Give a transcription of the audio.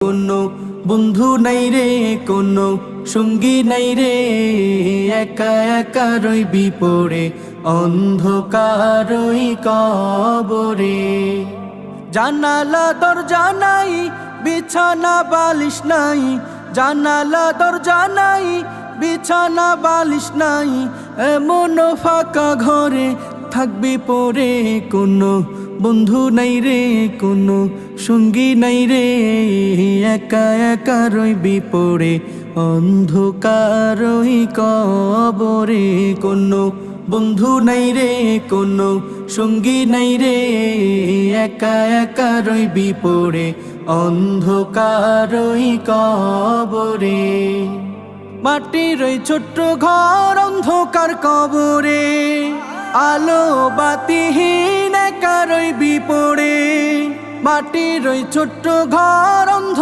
কোনো বন্ধু নাই রে, কোনো সঙ্গী নাই রে, একা একা রইবি পড়ে অন্ধকারই কবরে। জানালা দরজা নাই, বিছানা বালিশ নাই, জানালা দরজা নাই, বিছানা বালিশ নাই, এমন ফাঁকা ঘরে থাকবি পড়ে। কোনো বন্ধু নাই রে, কোনো সঙ্গী নাই রে, একা একা রইবি পড়ে অন্ধকারই কবরে। কোনো বন্ধু নাই রে, কোনো সঙ্গী নাই রে, একা একা রইবি পড়ে অন্ধকারই কবরে। মাটির ওই ছোট্ট ঘর অন্ধকার কবরে, আলো বাতিহীন একা রইবি পড়ে। মাটির ওই ছোট্ট ঘর অন্ধকার